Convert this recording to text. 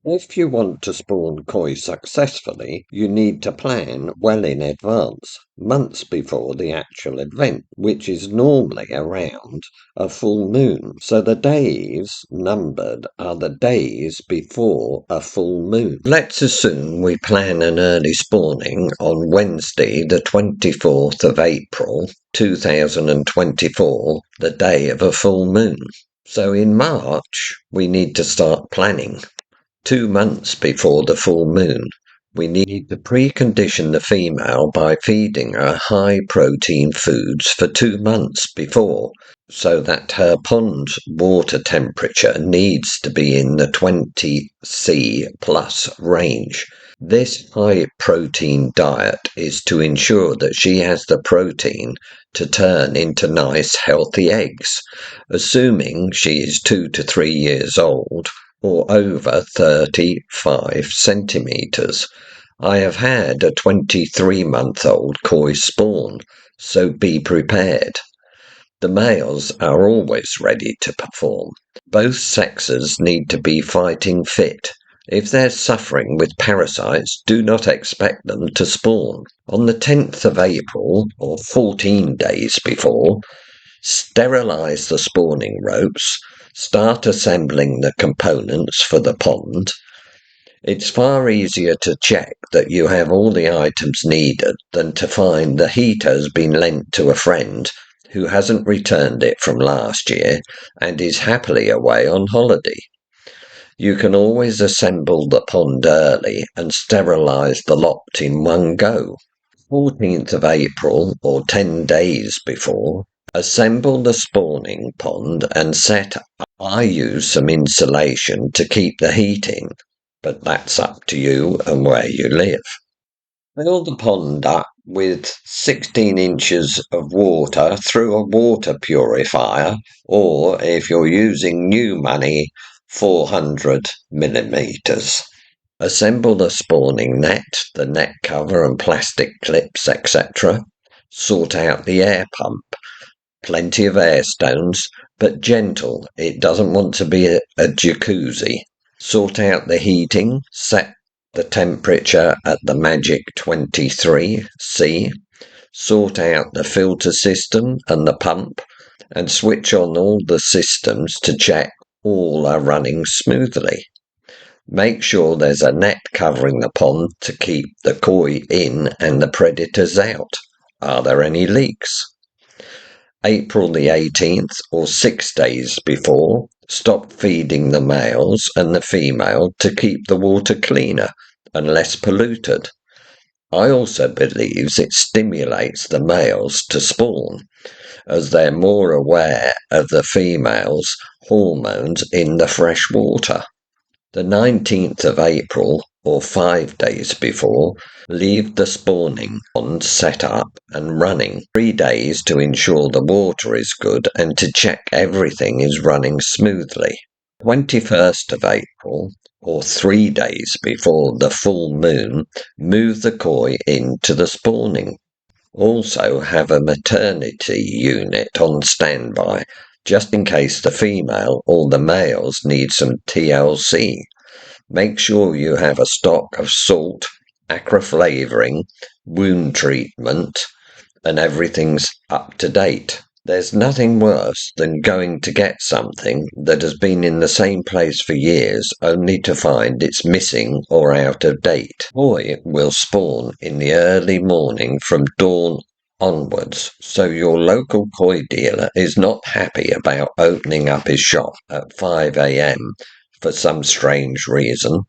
If you want to spawn koi successfully, you need to plan well in advance, months before the actual event, which is normally around a full moon. So the days numbered are the days before a full moon. Let's assume we plan an early spawning on Wednesday, the 24th of April, 2024, the day of a full moon. So in March, we need to start planning. 2 months before the full moon, we need to precondition the female by feeding her high-protein foods for 2 months before, so that her pond's water temperature needs to be in the 20 C plus range. This high-protein diet is to ensure that she has the protein to turn into nice, healthy eggs, assuming she is 2 to 3 years old or over 35 centimeters. I have had a 23-month-old koi spawn, so be prepared. The males are always ready to perform. Both sexes need to be fighting fit. If they're suffering with parasites, do not expect them to spawn. On the 10th of April, or 14 days before, sterilize the spawning ropes, start assembling the components for the pond. It's far easier to check that you have all the items needed than to find the heater has been lent to a friend who hasn't returned it from last year and is happily away on holiday. You can always assemble the pond early and sterilize the lot in one go. 14th of April, or 10 days before, assemble the spawning pond and set up. I use some insulation to keep the heat in, but that's up to you and where you live. Fill the pond up with 16 inches of water through a water purifier, or if you're using new money, 400 millimeters. Assemble the spawning net, the net cover and plastic clips, etc. Sort out the air pump. Plenty of air stones, but gentle. It doesn't want to be a jacuzzi. Sort out the heating. Set the temperature at the magic 23 C. Sort out the filter system and the pump, and switch on all the systems to check all are running smoothly. Make sure there's a net covering the pond to keep the koi in and the predators out. Are there any leaks? April the 18th, or 6 days before, stop feeding the males and the female to keep the water cleaner and less polluted. I also believe it stimulates the males to spawn, as they're more aware of the female's hormones in the fresh water. The 19th of April, or 5 days before, leave the spawning pond set up and running. 3 days to ensure the water is good and to check everything is running smoothly. 21st of April, or 3 days before the full moon, move the koi into the spawning. Also have a maternity unit on standby, just in case the female or the males need some TLC. Make sure you have a stock of salt, aqua flavouring, wound treatment, and everything's up to date. There's nothing worse than going to get something that has been in the same place for years only to find it's missing or out of date. Koi will spawn in the early morning from dawn onwards, so your local koi dealer is not happy about opening up his shop at 5 a.m. for some strange reason.